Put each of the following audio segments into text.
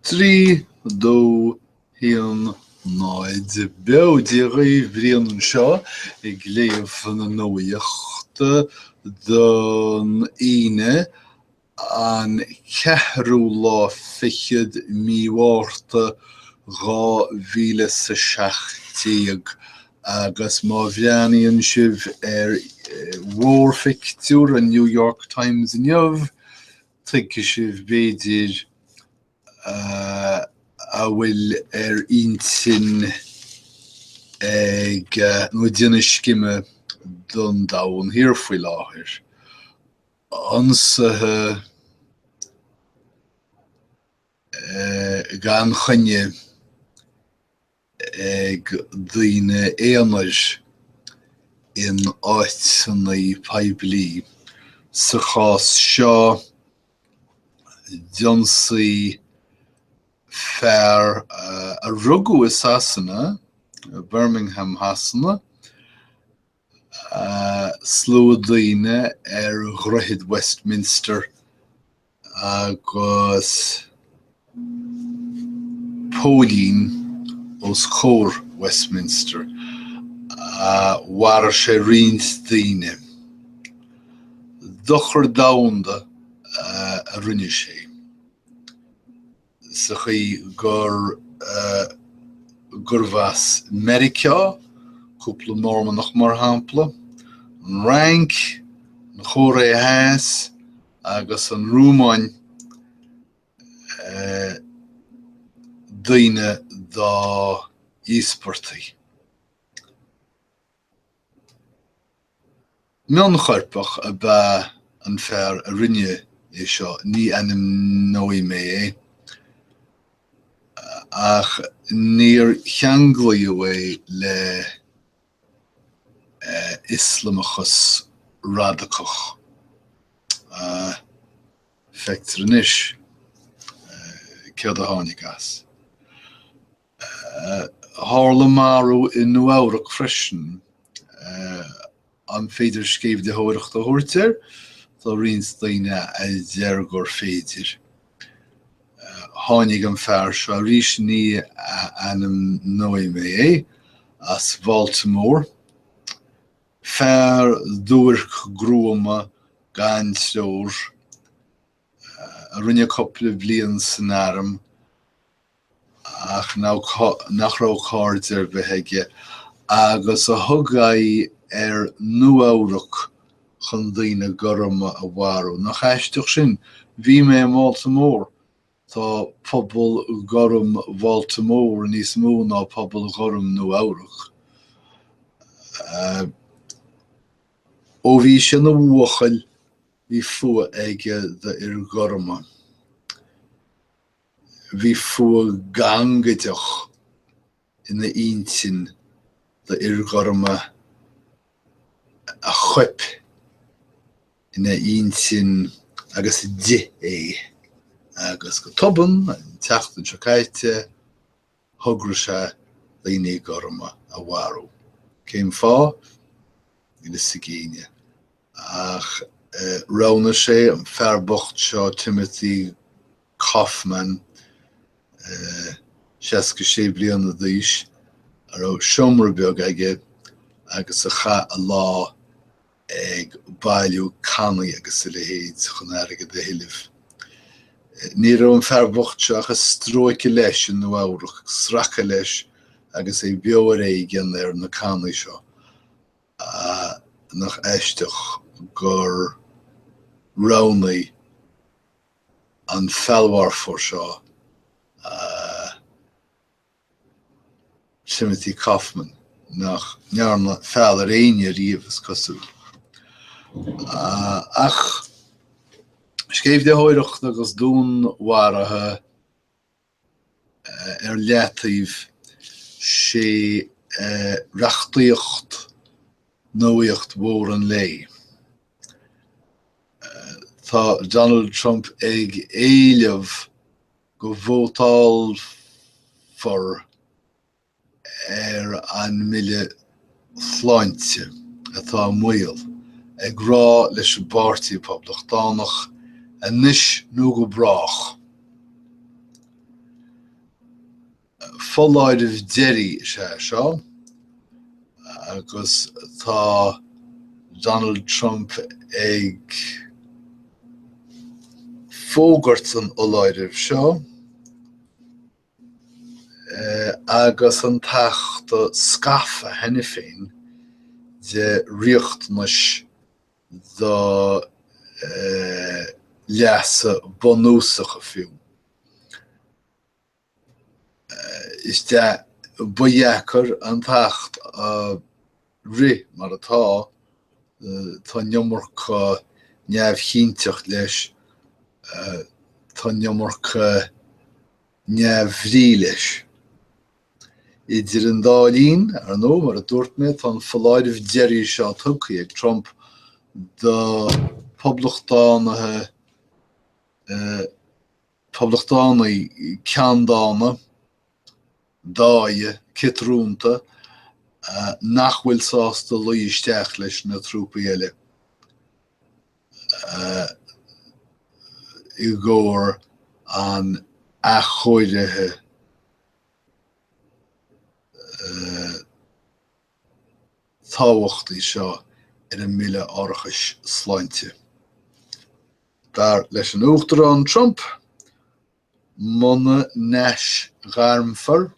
Trí dó híon náid beodíoí bhríon an seo ag léamh na nuacht don ine an 4 míle gá bhíle sa 16 agus má bheanaíonn sibh mhór fictiúr an New York Times inniuh tuigh sibh beidir a bhfuil intin ag nó déine sciime don domhan hir faoi láthair. Ansathe gan chunne ag daoine éanair in áit sannaí poiblí sa chás seo Ionsaí Fhir a rugú is hasanna, Birmingham hasanna, slú daoine Ghruthid Westminster agus Póilín os chóir Westminster war sé riint daoine. Dochar domhanda a rinne sé. Sa chaí gur bheas Meiriceá, cúpla Normanach mar hampla, an rank, an chóir háas agus an Rúmáin daoine dá íospartaí. Meán chorpach a bheith an fearr a rinne é seo, ní ainm nóí mé ach níor cheanglaíodh é le islamachas radacach feictear anois céad a tháinig as. Dúnmharú in Nuacht freisin an féidir scéimh de thóireacht a thuirtear, tá rions daoine a deir gur féidir. Tháinig an fearr seo arís ní ainm nóí mé as Baltimore. Fearr dúirc gruama gan teoir a rinne coppla bliain san airm ach nach rá cáird betheige agus a thugaidh Nuacht chun daoine Ghoirm a bharú. Nach eisteach sin, bhí mé Baltimore, tá pobl Ghoirm Baltimore níos mó ná pobl Ghoirm Nuacht. Ó bhí sin na bhuachail bhí fua aige de Ghoirm. Bhí fua gangaideach ina intin de Ghoirm a chuip ina intin agus di agus go toban teachtain seáite thugra sé daoine Ghoirm a bharú. Céim fá ina sa géine ach rogna sé an fearbocht seo Timothy Kaufman 67 bliana d'aois a raibh seomra beag aige agus a cha a lá ag bailiú canaí agus i le héad chun airge de hiileh. Ní raibh an fearbocht seo achas stróice leis in Nuacht, sracha leis agus é beabhar éigean na canaí seo. Nach eisteach gur rognaí an feallmhar for seo Timothy Kaufman nach nearna feall aine riamhas cosú. Ach scéimh de thóireacht agus dúnmharathe leataobh sé reachtaíocht nuacht mhór an lé. Tá Donald Trump ag éileamh go bhótáil for an mille Sláinte atá muil ag rá leis an báirtí poblach dánach a níos nó go brach. Foláidh deirí seo, agus tá Donald Trump ag fógart an oláidh seo, agus an tacht scafa henne féin de riochtmas do leasa bonúsacha fiú. Is de buiachar an tacht ri mar atá tá neomorcha neamhshínteach leis, tá neomorcha neamhrí leis. Idir an dálín ar nó mar a dúirt mé tá foláidh deirí seo tucaí ag Trump do poblachtánathe poblachtánnaí ceandána dáige citrúnta nach bhfuil sásta luisteach leis na trúpa eile i gcóir an achóirithe táhachtaí seo ina mille árachas sláinte. Dar leis an uachtar an Trump, muna neis Ghoirm Fhir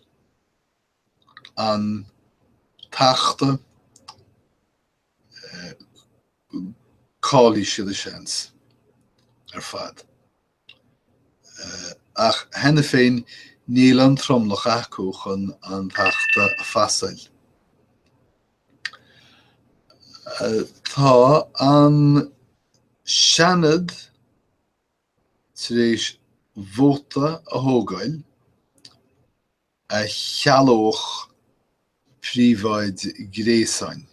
an tachta cáilí siad a seans ar fad. Ach henne féin níl an tromlach acu chun an tachta a fasail. Tá an seanad tar éis vóta a thógáil a chealóch Príobháid Gréasáin.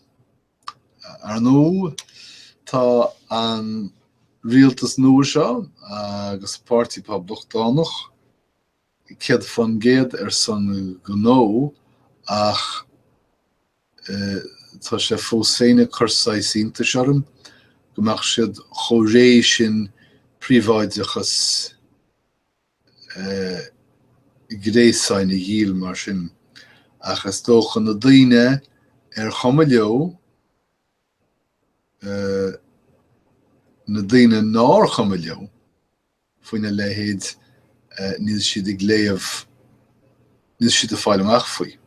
Ar nó tá an rialtas nuair seo agus pártaí poblachtánach céad fan géad ar san gnó ach tá sé fós féine cursaíochta seorm go mbeadh siad chomh sin príobháideachas Gréasáin i ghill mar sin. Achas dóchan na daoine ar chuma leo, na daoine nár chuma leo, faoine lehéad níl siad ag léamh, níl siad a fáil amach faoi.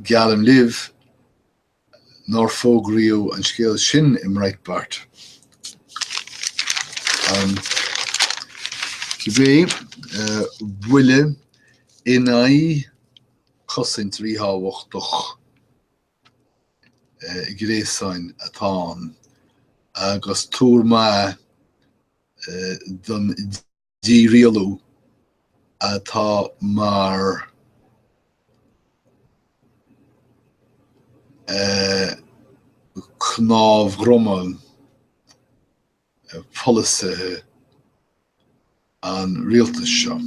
Geallam libh nár fógraíodh an scéal sin imreicbart. Cibé Bille NYC chosaint ríthábhachtach Gréasáin atá agus túr má don dírialú atá mar cnámhghrumal polasa an rialtas seo.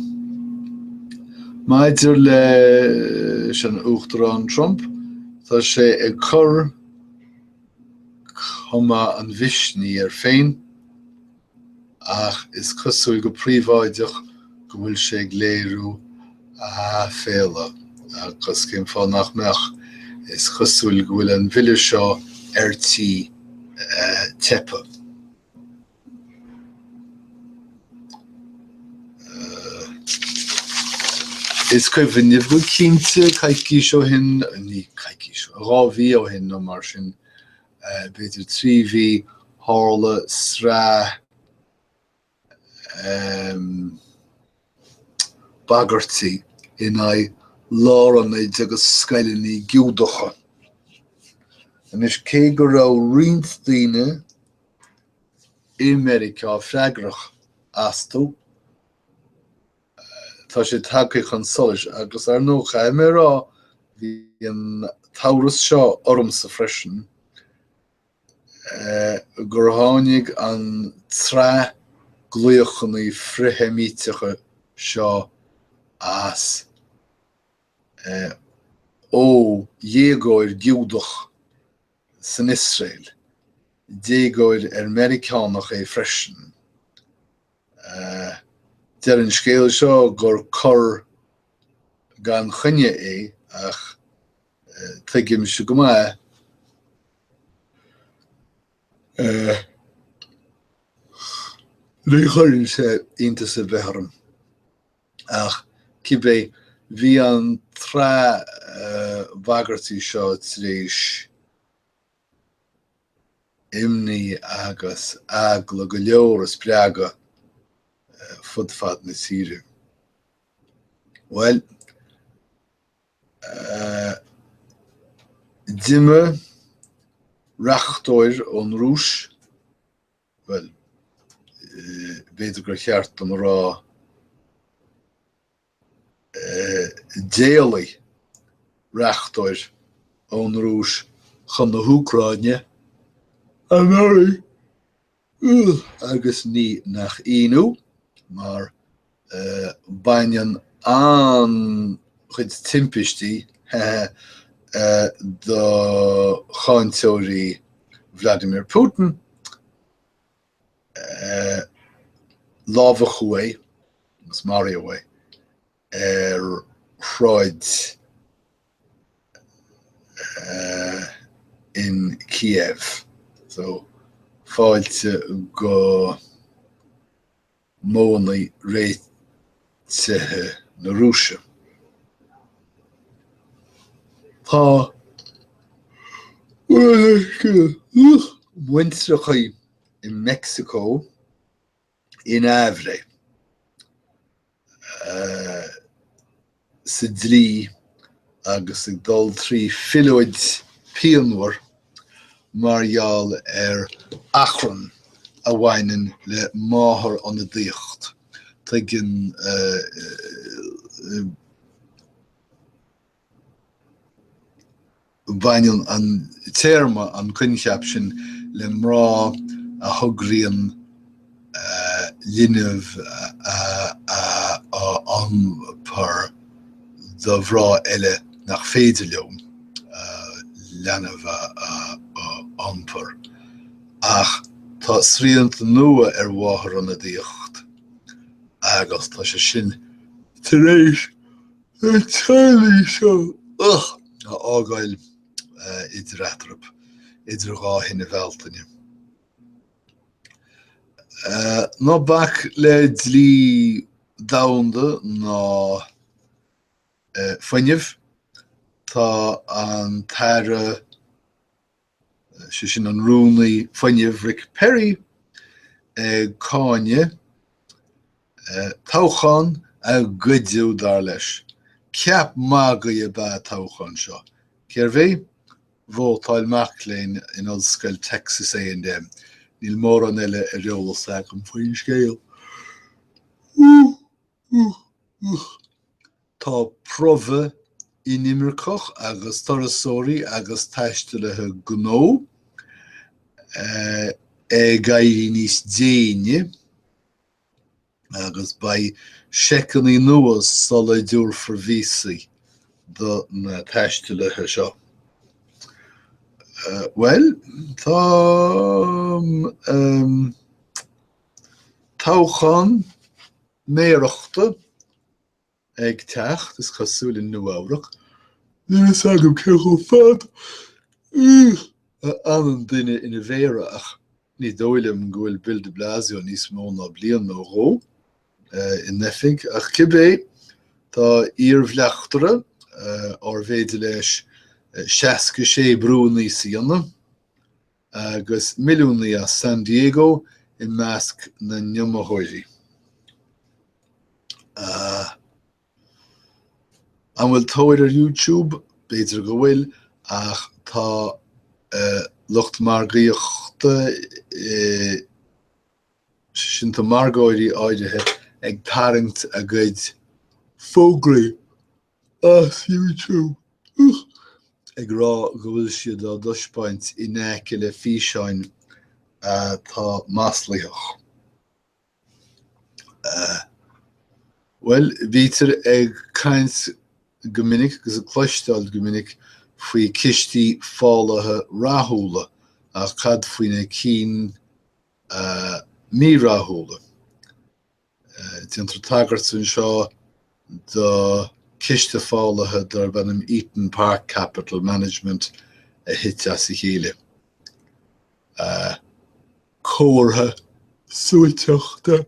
Maidir le sin uachtar an Trump, tá sé ag cur chuma an bhisní ar féin, ach is cosúil go príobháideach go bhfuil sé ag léirú a féile. Agus cén fáil nach meach is cosúil go bhfuil an bhille seo airtí tepa. Is cuimhnimh go cinnte caiicí seo hin, ní caiicí seo, rábhí ó hin nó mar sin beidir tríbhí hála srá bagartí ina lárannaid agus scailíní giúdacha. Is cé go raibh roinnt daoine i Meiriceá freagrach astú, tá sé tacaigh an solas agus ar nó chaim mé rá bhí an tabhras seo ormsa freisin gur tháinig an trá gluaicheannaí Frith-sheimíteachas seo as ó dhéagóir giúdach san Israel, déagóir ar Meiricánach é freisin. Deir an scéal seo gur cur gan chunne é ach tuigim se go maith ní chuireann sé ionta sa bheitharm ach cibé bhí an trá bhagartí seo tríis imní agus agla go leor is preaga fud fad na tíre. Well, Dimme reachtóir ón rúis, well, beidir gur cheart an rá déalaí reachtóir ón rúis chun na húcráine an áirí agus ní nach inú, mar bainean an chuid timpistí do chainteoirí Vladimir Putin lábha chué agus Mario way Freud in Kiev. So fáilte go mónaí réitithe na Rúise. Tá muintrachaí in Mexico in Avre sa dlí agus ag dul trí fillóid peanmhar margheall achran a bhaineann le máthair an na díocht. Tuigeann baineann an téarma an coincheap sin le mrá a thugraíonn linmh anpar do bhrá eile nach féidir leom leanamh anpar. Ach tá sríanta nua mháthair an na díocht agus tá sé sin tar éis na tealaí seo a ágáil idir eatrab idir dhá hina bhealtaine. Ná bach le dlí domhanda ná fuinneamh tá an taire sé sin an rúnaí fuinneamh Rick Perry cáine toghchan a gcuidiú dar leis. Ceap mágaí ba toghchan seo. Céir bhé bhótáil mac léinn in ollscoil Texas A&M. Níl mór an eile a reolas ag an faoin scéal. Tá prova inimirceach agus tarasóirí agus taistealaithe gnó gairí níos déine agus ba secaní nuas sola dúr forvísaí do na taistealaithe seo. Well, tá toghchan méireachta ag teacht is cosúil in Nuacht. Níos agam ceithó fad an duine ina bhéire ach ní dóilem gohfuil Bill de Blasio níos mó ná bliain nó ró in Nefig ach cibé tá íormhleachtere bhéidir leis 66 brúnaí síana agus milliúnaí a San Diego in measc na Ndomharú. An bhfuil tóir ar YouTube b'fhéidir go bhfuil ach tá lucht margaíochta sin tá margáirí áirithe ag tarraingt a gcuid fógraí as YouTube ag rá go bhfuil siad á dospaint in aice le físeáin tá maslaíoch. Well, bítar ag caint go minic agus a cloisteáil go minic faoi cistí fálathe ráthúla a cad faoine cín míráthúla. Dintar tagart san seo do Kiste fálathe dar bennim Eaton Park Capital Management a hit as I chéile. Córtha suaiteachta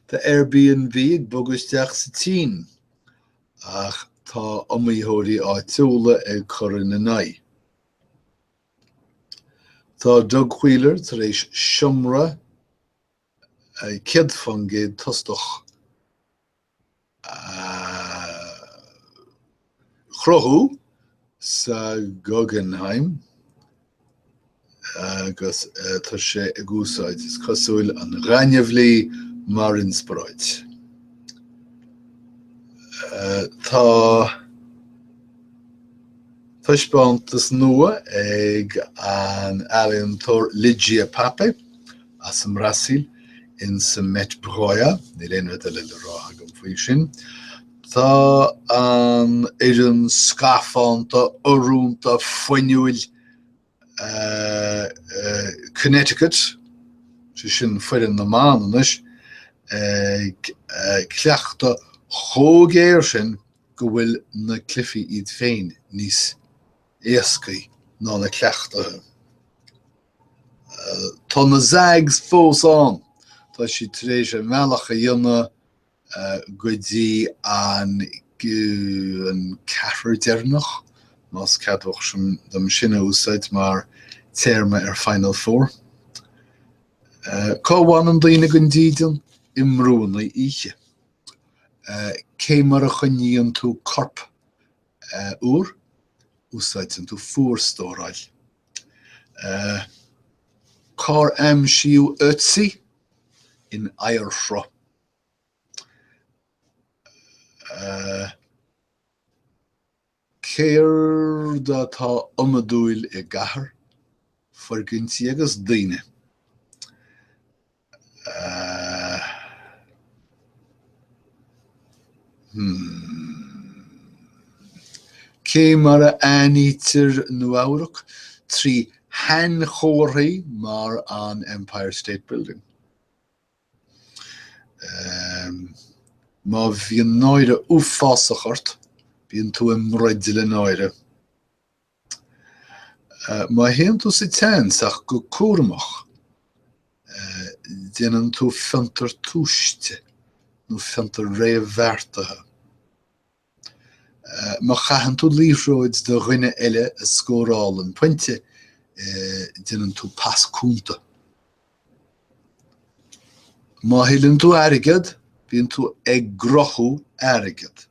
Tá Airbnb ag bogusteach sa tín ach tá iomaíothairí áitiúla ag chuireann na naid. Tá Doug Wheeler tar éis siomra céad fangéad tostach chruthú sa Guggenheim agus tá sé ag úsáid is cosúil an Raineamhlí mar inspráid. Tá tuispeántas nua ag an ealaíontóir Ligia Pape as an Brasil in sa Met Broia, ní léanana de le rá agam faoi sin. Tá an éireann scafánta orúnta foiniúil Connecticut, sin foireann na mánanis, cleachta chógéir sin go bhfuil na clifí iad féin níos éascaí ná na cleachtathe. Tá na zags fós an, tá si tar éis a meallach a dhéanamh go dtí an ceathrar dearnach, más cadhach sin dom sinna úsáid mar téarma Final Four. Cá bhain an daoine go ndídean imrúna íche. Cé mar a chuníonn tú corp úr, úsáidsan tú fuórstóráil. Cá siú Ionsaí in Airshra. Céir dá tá iomadúil I gcathair forgintí agus daoine. Cé mar a anítear Nuacht trí hen chóirí mar an Empire State Building. Má bhíonn náire uafásachart, bíonn tú imreide le náire. Má héann tú sa teann ach go cuairmach, déanann tú fiontar túiste, nó fiontar réamhbheartaithe. Má chaitheann tú líomhróid do dhuine eile a scóráil an pointe, déanann tú pascúnta. Má héileann tú airgid, bíonn tú ag grothú airgid.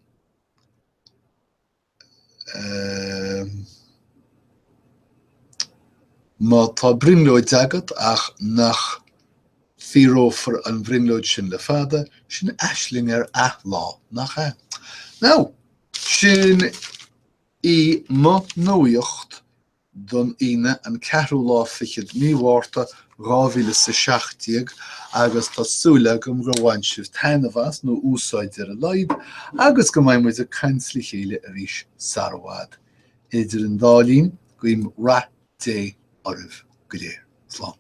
Má tá brinlóid agat ach nach fíorófar an brinlóid sin le fada, sin aisling athlá nach é. Now, sin I má nuacht don ine an ceathrú lá fichiid mímhárta 2017 agus tásúla gom go bhain sibh tainmhas nó úsáid ar a leib agus go mbeidh muid a cainslí chéile arís Sarabhad. Idir an dálín goim ra dé oribh go léir. Slán.